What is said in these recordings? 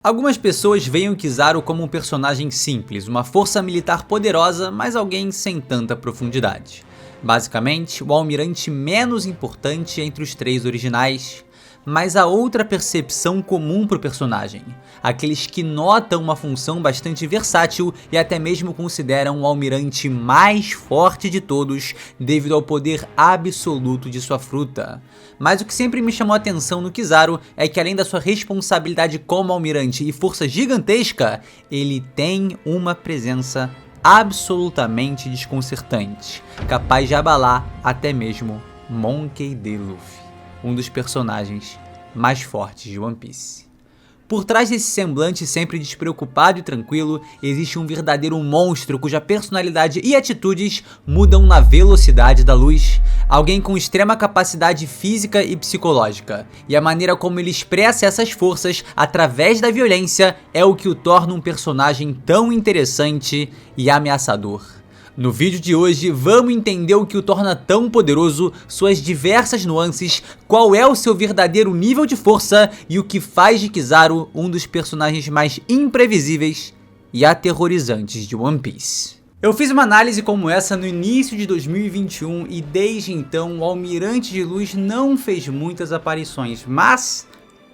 Algumas pessoas veem o Kizaru como um personagem simples, uma força militar poderosa, mas alguém sem tanta profundidade. Basicamente, o almirante menos importante entre os três originais. Mas há outra percepção comum para o personagem, aqueles que notam uma função bastante versátil e até mesmo consideram o almirante mais forte de todos devido ao poder absoluto de sua fruta. Mas o que sempre me chamou a atenção no Kizaru é que, além da sua responsabilidade como almirante e força gigantesca, ele tem uma presença absolutamente desconcertante, capaz de abalar até mesmo Monkey D. Luffy, um dos personagens mais fortes de One Piece. Por trás desse semblante sempre despreocupado e tranquilo, existe um verdadeiro monstro cuja personalidade e atitudes mudam na velocidade da luz, alguém com extrema capacidade física e psicológica, e a maneira como ele expressa essas forças através da violência é o que o torna um personagem tão interessante e ameaçador. No vídeo de hoje, vamos entender o que o torna tão poderoso, suas diversas nuances, qual é o seu verdadeiro nível de força e o que faz de Kizaru um dos personagens mais imprevisíveis e aterrorizantes de One Piece. Eu fiz uma análise como essa no início de 2021 e desde então o Almirante de Luz não fez muitas aparições, mas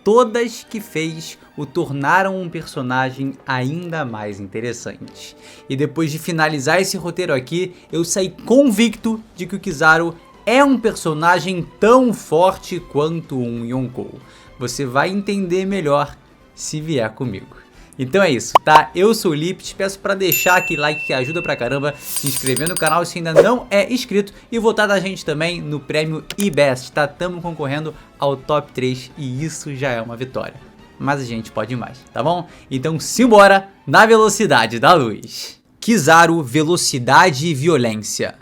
todas que fez o tornaram um personagem ainda mais interessante. E depois de finalizar esse roteiro aqui, eu saí convicto de que o Kizaru é um personagem tão forte quanto um Yonkou. Você vai entender melhor se vier comigo. Então é isso, tá? Eu sou o Lip, te peço pra deixar aquele like que ajuda pra caramba, se inscrever no canal se ainda não é inscrito e votar da gente também no prêmio IBEST, tá? Tamo concorrendo ao top 3 e isso já é uma vitória. Mas a gente pode ir mais, tá bom? Então simbora na velocidade da luz. Kizaru, velocidade e violência.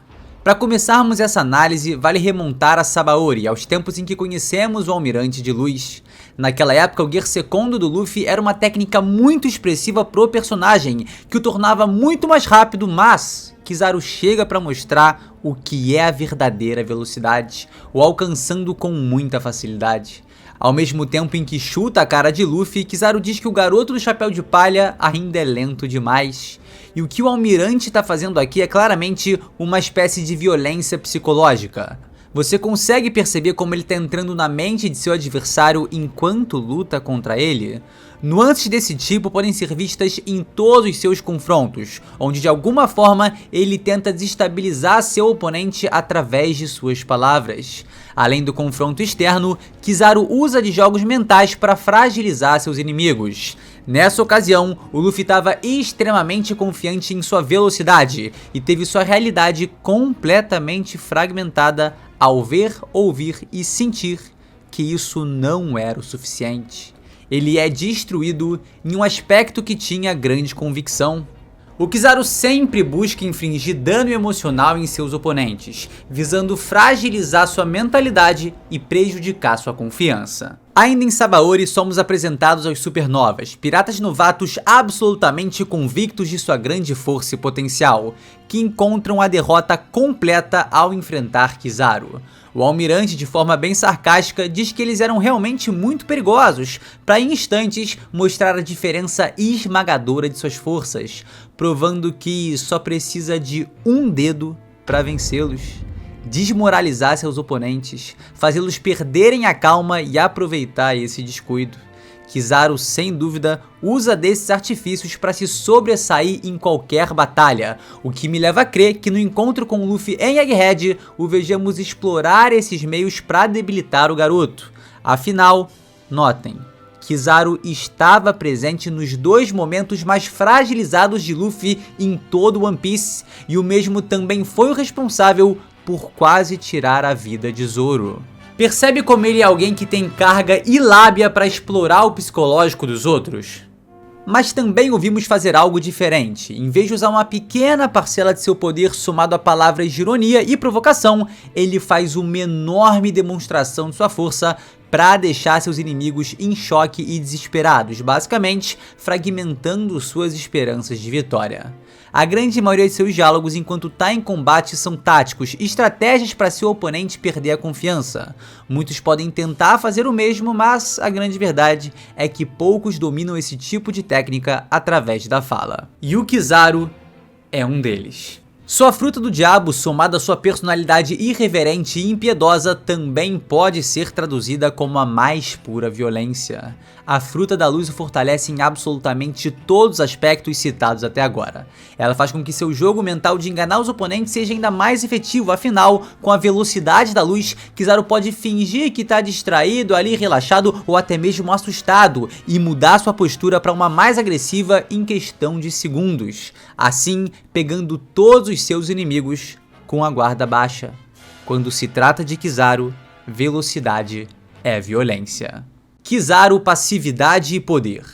Para começarmos essa análise, vale remontar a Sabaody, aos tempos em que conhecemos o Almirante de Luz. Naquela época, o Gear Secondo do Luffy era uma técnica muito expressiva pro personagem, que o tornava muito mais rápido, mas Kizaru chega para mostrar o que é a verdadeira velocidade, o alcançando com muita facilidade. Ao mesmo tempo em que chuta a cara de Luffy, Kizaru diz que o garoto do chapéu de palha ainda é lento demais. E o que o almirante está fazendo aqui é claramente uma espécie de violência psicológica. Você consegue perceber como ele está entrando na mente de seu adversário enquanto luta contra ele? Nuances desse tipo podem ser vistas em todos os seus confrontos, onde de alguma forma ele tenta desestabilizar seu oponente através de suas palavras. Além do confronto externo, Kizaru usa de jogos mentais para fragilizar seus inimigos. Nessa ocasião, o Luffy estava extremamente confiante em sua velocidade e teve sua realidade completamente fragmentada ao ver, ouvir e sentir que isso não era o suficiente. Ele é destruído em um aspecto que tinha grande convicção. O Kizaru sempre busca infligir dano emocional em seus oponentes, visando fragilizar sua mentalidade e prejudicar sua confiança. Ainda em Sabaody, somos apresentados aos Supernovas, piratas novatos absolutamente convictos de sua grande força e potencial, que encontram a derrota completa ao enfrentar Kizaru. O almirante, de forma bem sarcástica, diz que eles eram realmente muito perigosos, para em instantes mostrar a diferença esmagadora de suas forças, provando que só precisa de um dedo para vencê-los, desmoralizar seus oponentes, fazê-los perderem a calma e aproveitar esse descuido. Kizaru, sem dúvida, usa desses artifícios para se sobressair em qualquer batalha, o que me leva a crer que no encontro com Luffy em Egghead, o vejamos explorar esses meios para debilitar o garoto. Afinal, notem, Kizaru estava presente nos dois momentos mais fragilizados de Luffy em todo One Piece, e o mesmo também foi o responsável por quase tirar a vida de Zoro. Percebe como ele é alguém que tem carga e lábia para explorar o psicológico dos outros? Mas também o vimos fazer algo diferente. Em vez de usar uma pequena parcela de seu poder somado a palavras de ironia e provocação, ele faz uma enorme demonstração de sua força para deixar seus inimigos em choque e desesperados, basicamente fragmentando suas esperanças de vitória. A grande maioria de seus diálogos enquanto tá em combate são táticos, estratégias para seu oponente perder a confiança. Muitos podem tentar fazer o mesmo, mas a grande verdade é que poucos dominam esse tipo de técnica através da fala. E o Kizaru é um deles. Sua fruta do diabo, somada à sua personalidade irreverente e impiedosa, também pode ser traduzida como a mais pura violência. A fruta da luz o fortalece em absolutamente todos os aspectos citados até agora. Ela faz com que seu jogo mental de enganar os oponentes seja ainda mais efetivo, afinal, com a velocidade da luz, Kizaru pode fingir que está distraído ali, relaxado ou até mesmo assustado e mudar sua postura para uma mais agressiva em questão de segundos, assim pegando todos os seus inimigos com a guarda baixa. Quando se trata de Kizaru, velocidade é violência. Kizaru, passividade e poder.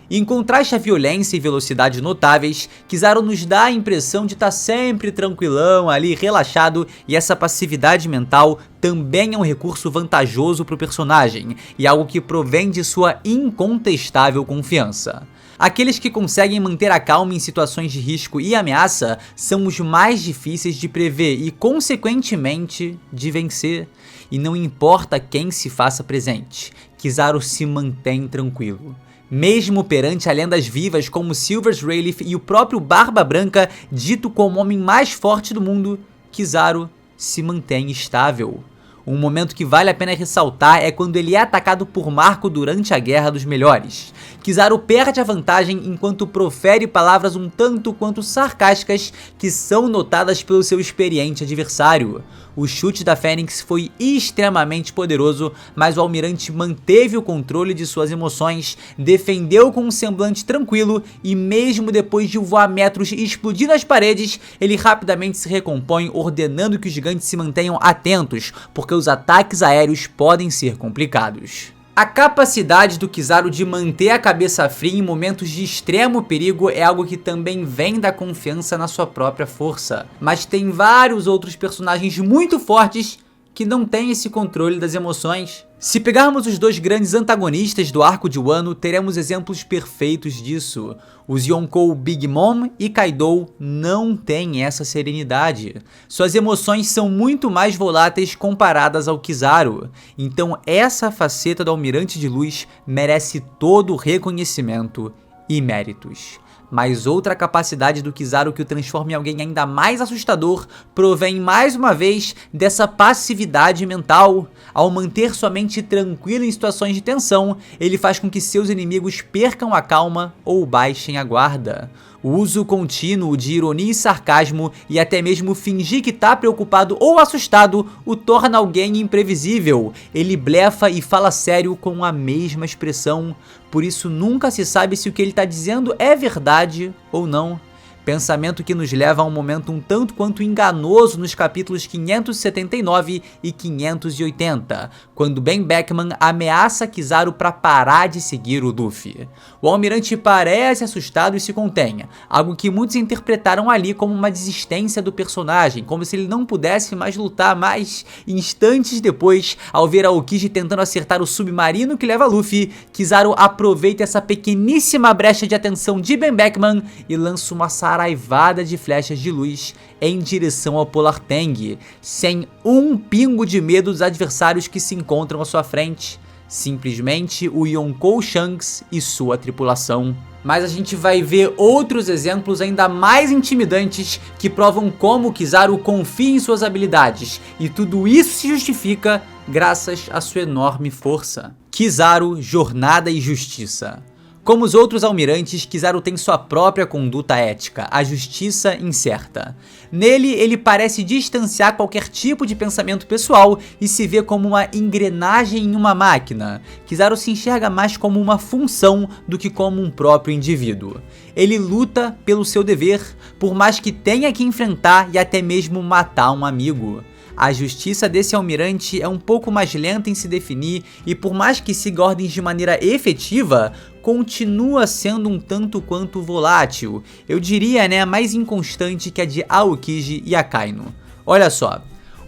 Em contraste à violência e velocidade notáveis, Kizaru nos dá a impressão de estar sempre tranquilão ali, relaxado, e essa passividade mental também é um recurso vantajoso para o personagem, e algo que provém de sua incontestável confiança. Aqueles que conseguem manter a calma em situações de risco e ameaça são os mais difíceis de prever e, consequentemente, de vencer. E não importa quem se faça presente, Kizaru se mantém tranquilo. Mesmo perante a lendas vivas como Silvers Rayleigh e o próprio Barba Branca, dito como o homem mais forte do mundo, Kizaru se mantém estável. Um momento que vale a pena ressaltar é quando ele é atacado por Marco durante a Guerra dos Melhores. Kizaru perde a vantagem enquanto profere palavras um tanto quanto sarcásticas que são notadas pelo seu experiente adversário. O chute da Fênix foi extremamente poderoso, mas o almirante manteve o controle de suas emoções, defendeu com um semblante tranquilo e mesmo depois de voar metros e explodir nas paredes, ele rapidamente se recompõe, ordenando que os gigantes se mantenham atentos, porque os ataques aéreos podem ser complicados. A capacidade do Kizaru de manter a cabeça fria em momentos de extremo perigo é algo que também vem da confiança na sua própria força. Mas tem vários outros personagens muito fortes que não têm esse controle das emoções. Se pegarmos os dois grandes antagonistas do arco de Wano, teremos exemplos perfeitos disso. Os Yonkou Big Mom e Kaido não têm essa serenidade. Suas emoções são muito mais voláteis comparadas ao Kizaru. Então essa faceta do Almirante de Luz merece todo o reconhecimento e méritos. Mas outra capacidade do Kizaru que o transforma em alguém ainda mais assustador provém mais uma vez dessa passividade mental. Ao manter sua mente tranquila em situações de tensão, ele faz com que seus inimigos percam a calma ou baixem a guarda. O uso contínuo de ironia e sarcasmo e até mesmo fingir que tá preocupado ou assustado o torna alguém imprevisível. Ele blefa e fala sério com a mesma expressão, por isso nunca se sabe se o que ele tá dizendo é verdade ou não. Pensamento que nos leva a um momento um tanto quanto enganoso nos capítulos 579 e 580, quando Ben Beckman ameaça Kizaru para parar de seguir o Luffy. O almirante parece assustado e se contém, algo que muitos interpretaram ali como uma desistência do personagem, como se ele não pudesse mais lutar, mas instantes depois, ao ver Aokiji tentando acertar o submarino que leva Luffy, Kizaru aproveita essa pequeníssima brecha de atenção de Ben Beckman e lança uma saraivada de flechas de luz em direção ao Polar Tang, sem um pingo de medo dos adversários que se encontram à sua frente. Simplesmente o Yonkou Shanks e sua tripulação. Mas a gente vai ver outros exemplos ainda mais intimidantes que provam como Kizaru confia em suas habilidades, e tudo isso se justifica graças à sua enorme força. Kizaru, Jornada e Justiça. Como os outros almirantes, Kizaru tem sua própria conduta ética, a justiça incerta. Nele, ele parece distanciar qualquer tipo de pensamento pessoal e se vê como uma engrenagem em uma máquina. Kizaru se enxerga mais como uma função do que como um próprio indivíduo. Ele luta pelo seu dever, por mais que tenha que enfrentar e até mesmo matar um amigo. A justiça desse almirante é um pouco mais lenta em se definir e, por mais que siga ordens de maneira efetiva, continua sendo um tanto quanto volátil. Eu diria, mais inconstante que a de Aokiji e Akainu. Olha só,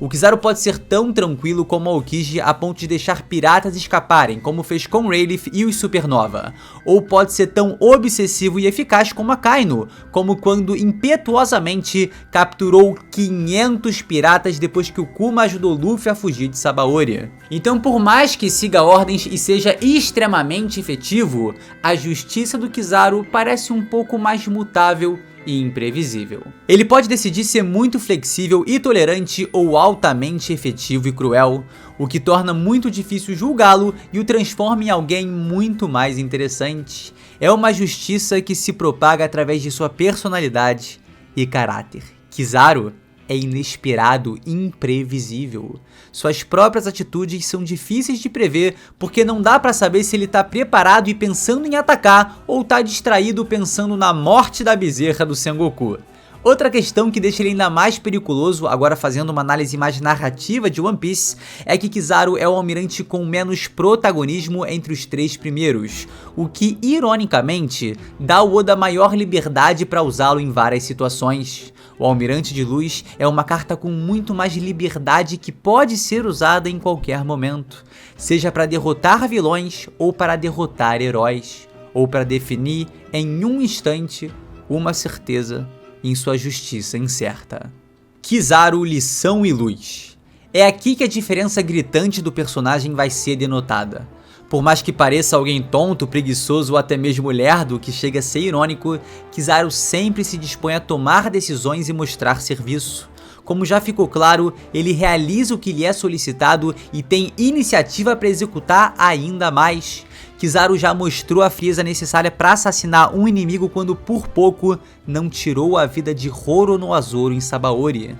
O Kizaru pode ser tão tranquilo como Aokiji a ponto de deixar piratas escaparem, como fez com Rayleigh e os Supernova, ou pode ser tão obsessivo e eficaz como Akainu, como quando impetuosamente capturou 500 piratas depois que o Kuma ajudou Luffy a fugir de Sabaody. Então, por mais que siga ordens e seja extremamente efetivo, a justiça do Kizaru parece um pouco mais mutável e imprevisível. Ele pode decidir ser muito flexível e tolerante ou altamente efetivo e cruel, o que torna muito difícil julgá-lo e o transforma em alguém muito mais interessante. É uma justiça que se propaga através de sua personalidade e caráter. Kizaru é inesperado e imprevisível. Suas próprias atitudes são difíceis de prever porque não dá pra saber se ele tá preparado e pensando em atacar ou tá distraído pensando na morte da bezerra do Sengoku. Outra questão que deixa ele ainda mais perigoso, agora fazendo uma análise mais narrativa de One Piece, é que Kizaru é o almirante com menos protagonismo entre os 3 primeiros, o que, ironicamente, dá ao Oda maior liberdade para usá-lo em várias situações. O Almirante de Luz é uma carta com muito mais liberdade que pode ser usada em qualquer momento, seja para derrotar vilões ou para derrotar heróis, ou para definir em um instante uma certeza em sua justiça incerta. Kizaru, lição e luz. É aqui que a diferença gritante do personagem vai ser denotada. Por mais que pareça alguém tonto, preguiçoso ou até mesmo lerdo, que chega a ser irônico, Kizaru sempre se dispõe a tomar decisões e mostrar serviço. Como já ficou claro, ele realiza o que lhe é solicitado e tem iniciativa para executar ainda mais. Kizaru já mostrou a frieza necessária para assassinar um inimigo quando por pouco não tirou a vida de Roronoa-Zoro em Sabaody.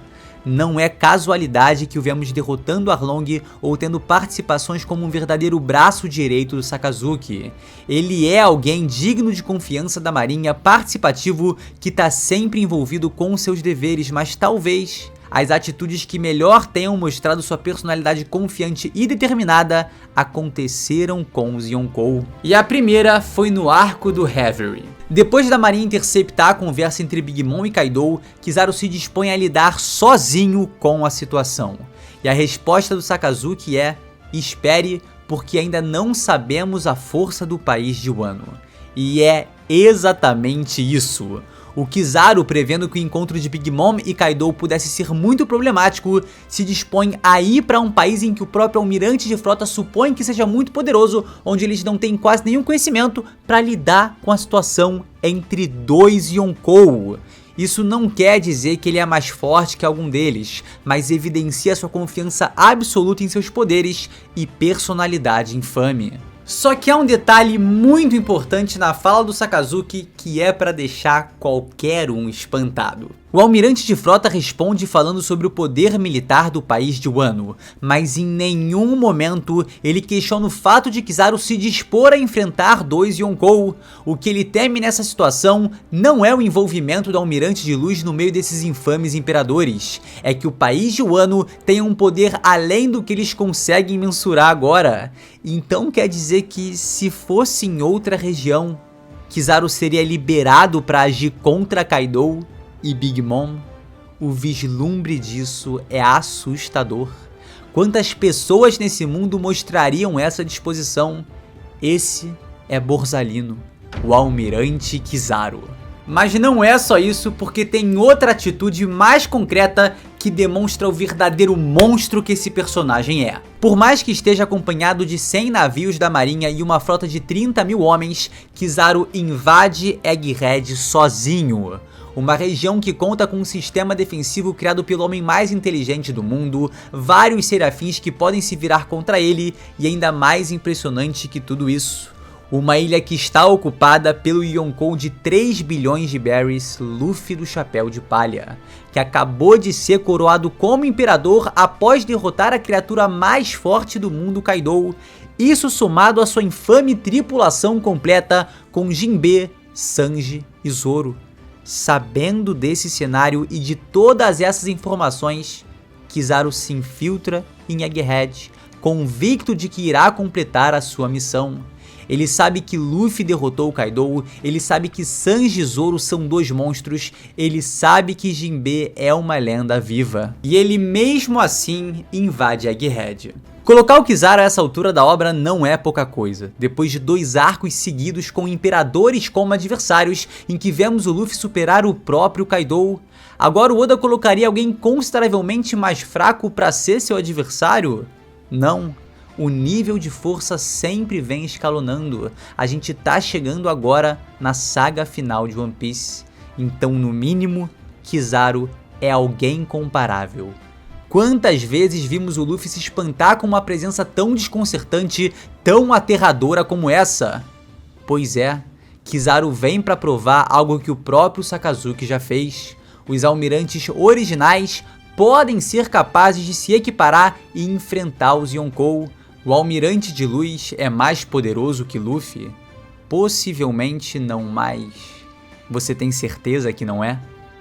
Não é casualidade que o vemos derrotando Arlong ou tendo participações como um verdadeiro braço direito do Sakazuki. Ele é alguém digno de confiança da marinha, participativo, que está sempre envolvido com seus deveres, mas talvez as atitudes que melhor tenham mostrado sua personalidade confiante e determinada aconteceram com os Yonkou. E a primeira foi no arco do Reverie. Depois da marinha interceptar a conversa entre Big Mom e Kaido, Kizaru se dispõe a lidar sozinho com a situação. E a resposta do Sakazuki é: espere, porque ainda não sabemos a força do país de Wano. E é exatamente isso. O Kizaru, prevendo que o encontro de Big Mom e Kaido pudesse ser muito problemático, se dispõe a ir para um país em que o próprio almirante de frota supõe que seja muito poderoso, onde eles não têm quase nenhum conhecimento, para lidar com a situação entre 2 Yonkou. Isso não quer dizer que ele é mais forte que algum deles, mas evidencia sua confiança absoluta em seus poderes e personalidade infame. Só que há um detalhe muito importante na fala do Sakazuki que é para deixar qualquer um espantado. O almirante de frota responde falando sobre o poder militar do país de Wano, mas em nenhum momento ele questiona o fato de Kizaru se dispor a enfrentar 2 Yonkou. O que ele teme nessa situação não é o envolvimento do almirante de luz no meio desses infames imperadores, é que o país de Wano tenha um poder além do que eles conseguem mensurar agora. Então quer dizer que se fosse em outra região, Kizaru seria liberado para agir contra Kaido e Big Mom? O vislumbre disso é assustador. Quantas pessoas nesse mundo mostrariam essa disposição? Esse é Borsalino, o almirante Kizaru. Mas não é só isso, porque tem outra atitude mais concreta que demonstra o verdadeiro monstro que esse personagem é. Por mais que esteja acompanhado de 100 navios da marinha e uma frota de 30 mil homens, Kizaru invade Egghead sozinho. Uma região que conta com um sistema defensivo criado pelo homem mais inteligente do mundo, vários serafins que podem se virar contra ele e ainda mais impressionante que tudo isso, uma ilha que está ocupada pelo Yonkou de 3 bilhões de berries, Luffy do Chapéu de Palha, que acabou de ser coroado como imperador após derrotar a criatura mais forte do mundo, Kaido, isso somado à sua infame tripulação completa com Jinbe, Sanji e Zoro. Sabendo desse cenário e de todas essas informações, Kizaru se infiltra em Egghead, convicto de que irá completar a sua missão. Ele sabe que Luffy derrotou o Kaido, ele sabe que Sanji e Zoro são dois monstros, ele sabe que Jinbe é uma lenda viva. E ele mesmo assim invade Egghead. Colocar o Kizaru a essa altura da obra não é pouca coisa. Depois de 2 arcos seguidos com imperadores como adversários, em que vemos o Luffy superar o próprio Kaido, agora o Oda colocaria alguém consideravelmente mais fraco para ser seu adversário? Não. O nível de força sempre vem escalonando. A gente tá chegando agora na saga final de One Piece. Então, no mínimo, Kizaru é alguém comparável. Quantas vezes vimos o Luffy se espantar com uma presença tão desconcertante, tão aterradora como essa? Pois é, Kizaru vem para provar algo que o próprio Sakazuki já fez. Os almirantes originais podem ser capazes de se equiparar e enfrentar os Yonkou. O almirante de luz é mais poderoso que Luffy? Possivelmente não mais. Você tem certeza que não é?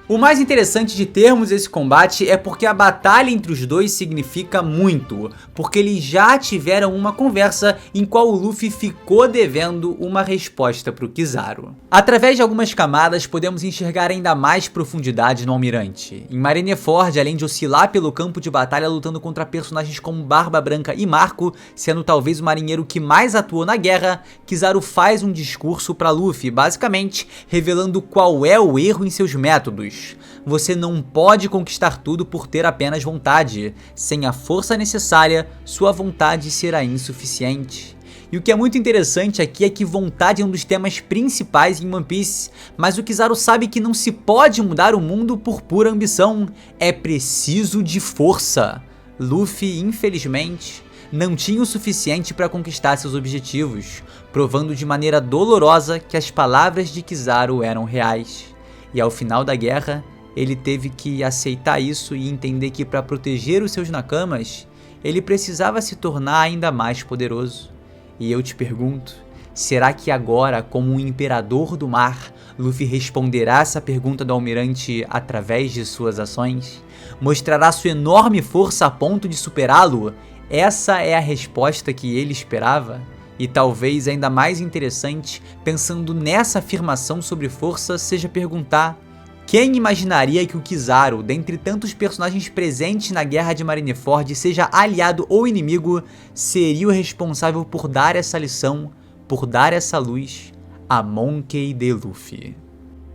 O mais interessante de termos esse combate é porque a batalha entre os dois significa muito, porque eles já tiveram uma conversa em qual o Luffy ficou devendo uma resposta para o Kizaru. Através de algumas camadas podemos enxergar ainda mais profundidade no almirante. Em Marineford, além de oscilar pelo campo de batalha lutando contra personagens como Barba Branca e Marco, sendo talvez o marinheiro que mais atuou na guerra, Kizaru faz um discurso para Luffy, basicamente revelando qual é o erro em seus métodos. Você não pode conquistar tudo por ter apenas vontade. Sem a força necessária, sua vontade será insuficiente. E o que é muito interessante aqui é que vontade é um dos temas principais em One Piece, mas o Kizaru sabe que não se pode mudar o mundo por pura ambição, é preciso de força. Luffy, infelizmente, não tinha o suficiente para conquistar seus objetivos, provando de maneira dolorosa que as palavras de Kizaru eram reais. E ao final da guerra, ele teve que aceitar isso e entender que para proteger os seus nakamas, ele precisava se tornar ainda mais poderoso. E eu te pergunto, será que agora, como um imperador do mar, Luffy responderá essa pergunta do almirante através de suas ações? Mostrará sua enorme força a ponto de superá-lo? Essa é a resposta que ele esperava? E talvez ainda mais interessante, pensando nessa afirmação sobre força, seja perguntar: quem imaginaria que o Kizaru, dentre tantos personagens presentes na Guerra de Marineford, seja aliado ou inimigo, seria o responsável por dar essa lição, por dar essa luz a Monkey D. Luffy?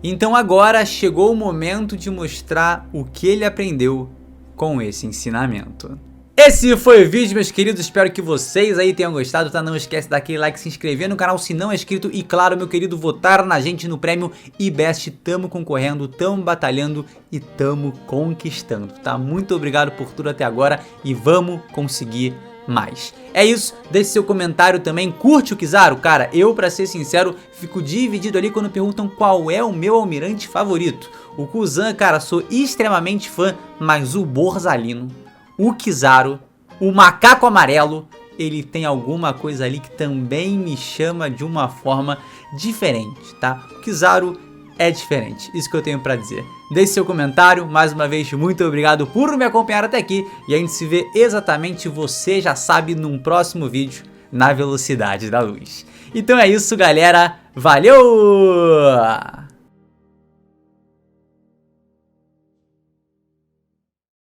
Então agora chegou o momento de mostrar o que ele aprendeu com esse ensinamento. Esse foi o vídeo, meus queridos, espero que vocês aí tenham gostado, tá? Não esquece daquele like, se inscrever no canal se não é inscrito e, claro, meu querido, votar na gente no prêmio IBEST. Tamo concorrendo, tamo batalhando e tamo conquistando, tá? Muito obrigado por tudo até agora e vamos conseguir mais. É isso, deixe seu comentário também, curte o Kizaru? Cara, eu, pra ser sincero, fico dividido ali quando perguntam qual é o meu almirante favorito. O Kuzan, cara, sou extremamente fã, mas o Borsalino, o Kizaru, o Macaco Amarelo, ele tem alguma coisa ali que também me chama de uma forma diferente, tá? O Kizaru é diferente, isso que eu tenho pra dizer. Deixe seu comentário, mais uma vez, muito obrigado por me acompanhar até aqui. E a gente se vê exatamente, você já sabe, num próximo vídeo, na velocidade da luz. Então é isso, galera, valeu!